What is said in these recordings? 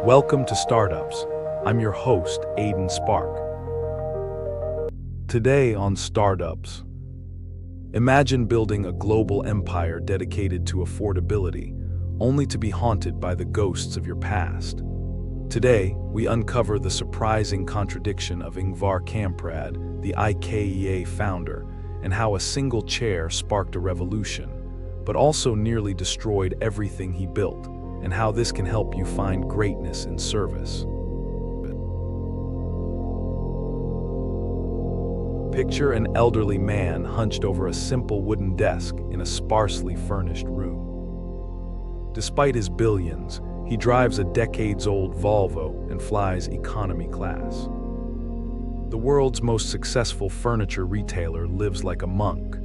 Welcome to Startups. I'm your host, Aiden Spark. Today on Startups, imagine building a global empire dedicated to affordability, only to be haunted by the ghosts of your past. Today, we uncover the surprising contradiction of Ingvar Kamprad, the IKEA founder, and how a single chair sparked a revolution, but also nearly destroyed everything he built, and how this can help you find greatness in service. Picture an elderly man hunched over a simple wooden desk in a sparsely furnished room. Despite his billions, he drives a decades-old Volvo and flies economy class. The world's most successful furniture retailer lives like a monk.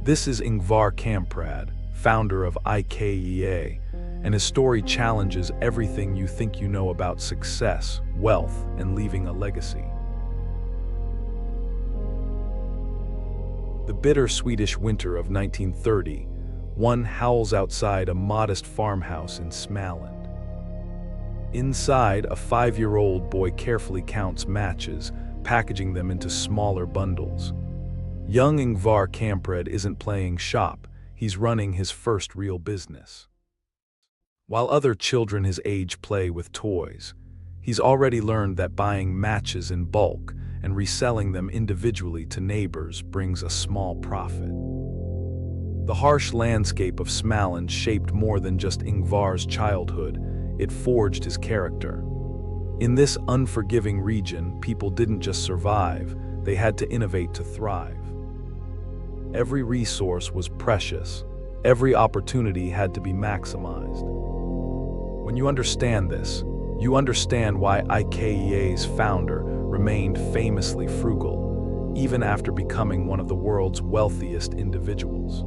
This is Ingvar Kamprad, founder of IKEA, and his story challenges everything you think you know about success, wealth, and leaving a legacy. The bitter Swedish winter of 1930, one howls outside a modest farmhouse in Småland. Inside, a 5-year-old boy carefully counts matches, packaging them into smaller bundles. Young Ingvar Kamprad isn't playing shop, he's running his first real business. While other children his age play with toys, he's already learned that buying matches in bulk and reselling them individually to neighbors brings a small profit. The harsh landscape of Småland shaped more than just Ingvar's childhood, it forged his character. In this unforgiving region, people didn't just survive, they had to innovate to thrive. Every resource was precious, every opportunity had to be maximized. When you understand this, you understand why IKEA's founder remained famously frugal, even after becoming one of the world's wealthiest individuals.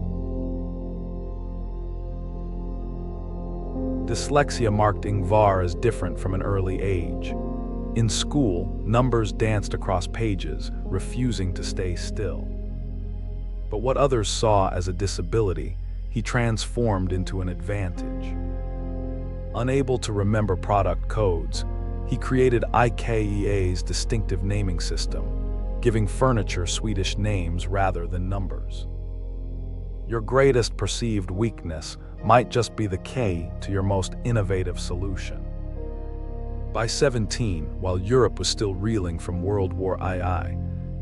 Dyslexia marked Ingvar as different from an early age. In school, numbers danced across pages, refusing to stay still. But what others saw as a disability, he transformed into an advantage. Unable to remember product codes, he created IKEA's distinctive naming system, giving furniture Swedish names rather than numbers. Your greatest perceived weakness might just be the key to your most innovative solution. By 17, while Europe was still reeling from World War II,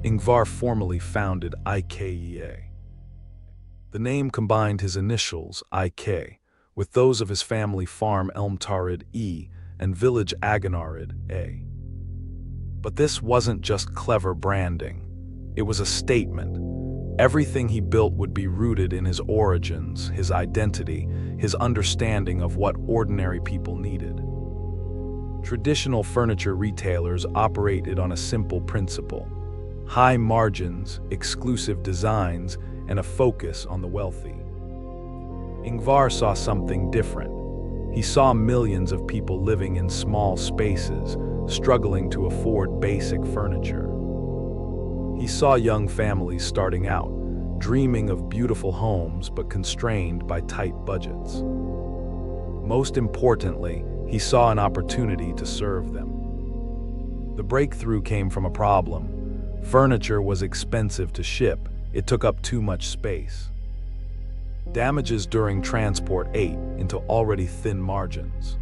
Ingvar formally founded IKEA. The name combined his initials, IK, with those of his family farm Elmtarid E and village Aganarid A. But this wasn't just clever branding. It was a statement. Everything he built would be rooted in his origins, his identity, his understanding of what ordinary people needed. Traditional furniture retailers operated on a simple principle: high margins, exclusive designs, and a focus on the wealthy. Ingvar saw something different. He saw millions of people living in small spaces, struggling to afford basic furniture. He saw young families starting out, dreaming of beautiful homes but constrained by tight budgets. Most importantly, he saw an opportunity to serve them. The breakthrough came from a problem. Furniture was expensive to ship, it took up too much space. Damages during transport ate into already thin margins.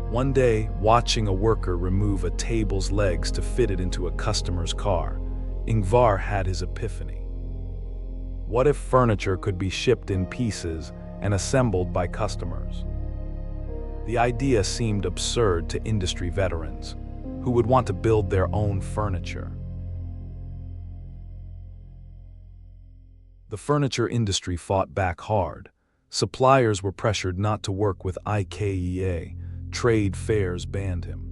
One day, watching a worker remove a table's legs to fit it into a customer's car, Ingvar had his epiphany. What if furniture could be shipped in pieces and assembled by customers? The idea seemed absurd to industry veterans, who would want to build their own furniture. The furniture industry fought back hard. Suppliers were pressured not to work with IKEA. Trade fairs banned him.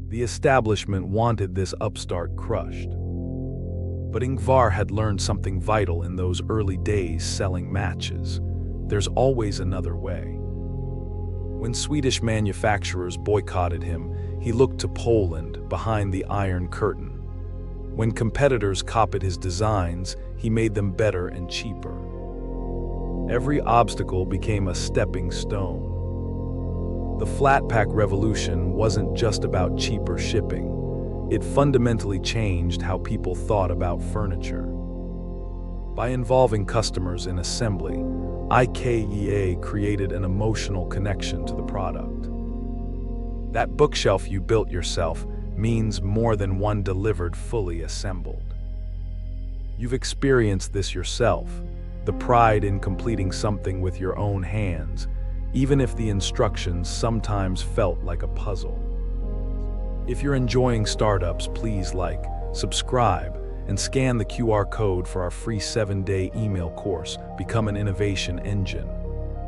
The establishment wanted this upstart crushed. But Ingvar had learned something vital in those early days selling matches. There's always another way. When Swedish manufacturers boycotted him, he looked to Poland behind the Iron Curtain. When competitors copied his designs, he made them better and cheaper. Every obstacle became a stepping stone. The flat pack revolution wasn't just about cheaper shipping. It fundamentally changed how people thought about furniture. By involving customers in assembly, IKEA created an emotional connection to the product. That bookshelf you built yourself means more than one delivered fully assembled. You've experienced this yourself, the pride in completing something with your own hands, even if the instructions sometimes felt like a puzzle. If you're enjoying startups, please like, subscribe, and scan the QR code for our free 7-day email course, Become an Innovation Engine.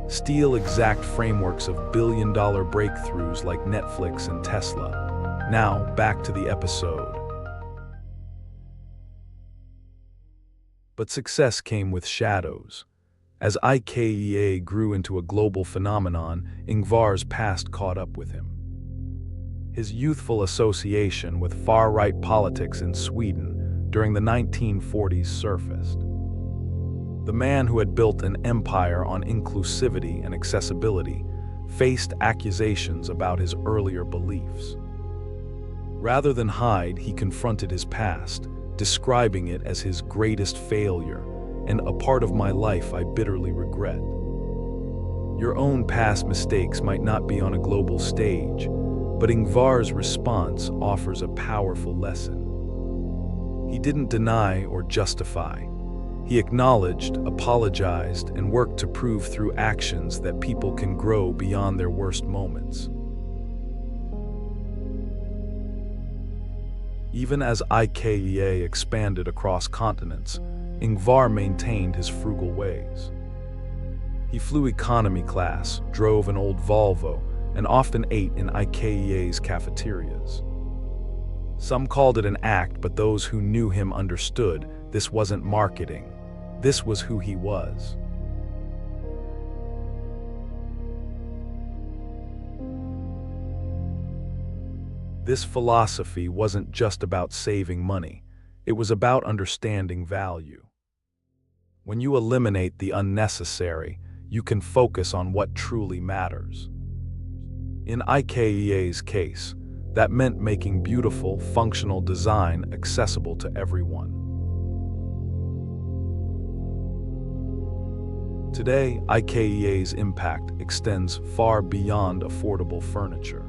Steal exact frameworks of billion-dollar breakthroughs like Netflix and Tesla. Now, back to the episode. But success came with shadows. As IKEA grew into a global phenomenon, Ingvar's past caught up with him. His youthful association with far-right politics in Sweden during the 1940s surfaced. The man who had built an empire on inclusivity and accessibility faced accusations about his earlier beliefs. Rather than hide, he confronted his past, describing it as his greatest failure and a part of my life I bitterly regret. Your own past mistakes might not be on a global stage, but Ingvar's response offers a powerful lesson. He didn't deny or justify. He acknowledged, apologized, and worked to prove through actions that people can grow beyond their worst moments. Even as IKEA expanded across continents, Ingvar maintained his frugal ways. He flew economy class, drove an old Volvo, and often ate in IKEA's cafeterias. Some called it an act, but those who knew him understood this wasn't marketing. This was who he was. This philosophy wasn't just about saving money. It was about understanding value. When you eliminate the unnecessary, you can focus on what truly matters. In IKEA's case, that meant making beautiful, functional design accessible to everyone. Today, IKEA's impact extends far beyond affordable furniture.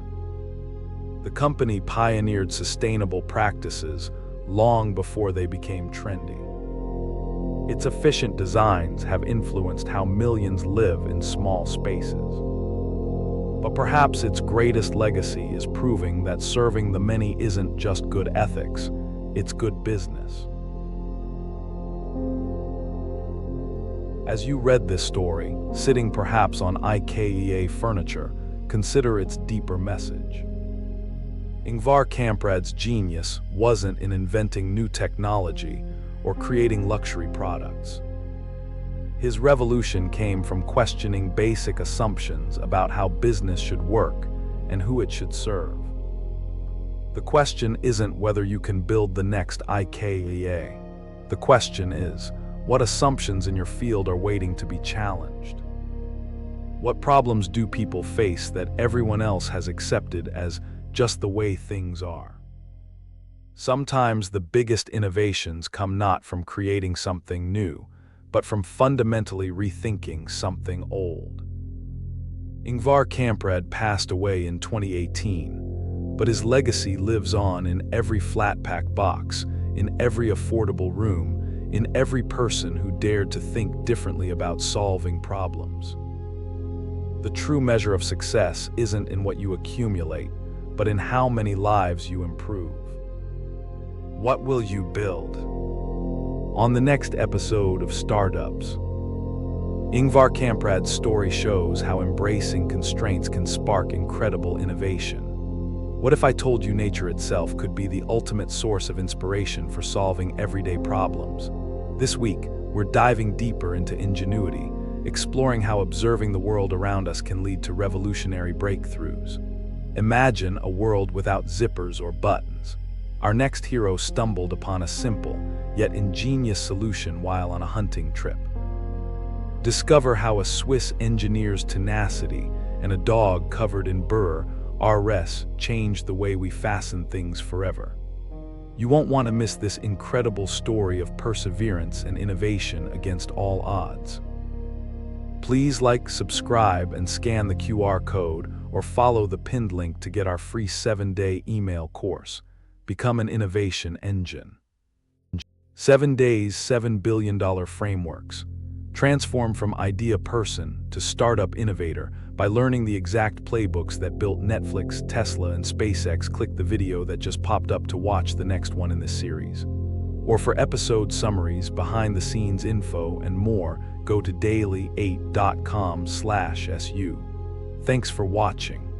The company pioneered sustainable practices long before they became trendy. Its efficient designs have influenced how millions live in small spaces. But perhaps its greatest legacy is proving that serving the many isn't just good ethics, it's good business. As you read this story, sitting perhaps on IKEA furniture, consider its deeper message. Ingvar Kamprad's genius wasn't in inventing new technology or creating luxury products. His revolution came from questioning basic assumptions about how business should work and who it should serve. The question isn't whether you can build the next IKEA. The question is, what assumptions in your field are waiting to be challenged? What problems do people face that everyone else has accepted as just the way things are? Sometimes the biggest innovations come not from creating something new, but from fundamentally rethinking something old. Ingvar Kamprad passed away in 2018, but his legacy lives on in every flat-pack box, in every affordable room, in every person who dared to think differently about solving problems. The true measure of success isn't in what you accumulate, but in how many lives you improve. What will you build? On the next episode of Startups, Ingvar Kamprad's story shows how embracing constraints can spark incredible innovation. What if I told you nature itself could be the ultimate source of inspiration for solving everyday problems? This week, we're diving deeper into ingenuity, exploring how observing the world around us can lead to revolutionary breakthroughs. Imagine a world without zippers or buttons. Our next hero stumbled upon a simple, yet ingenious solution while on a hunting trip. Discover how a Swiss engineer's tenacity and a dog covered in burr, RS changed the way we fasten things forever. You won't want to miss this incredible story of perseverance and innovation against all odds. Please like, subscribe, and scan the QR code or follow the pinned link to get our free 7-day email course. Become an innovation engine. 7 days, $7 billion frameworks. Transform from idea person to startup innovator by learning the exact playbooks that built Netflix, Tesla, and SpaceX. Click the video that just popped up to watch the next one in this series. Or for episode summaries, behind-the-scenes info, and more, go to daily8.com/su. Thanks for watching.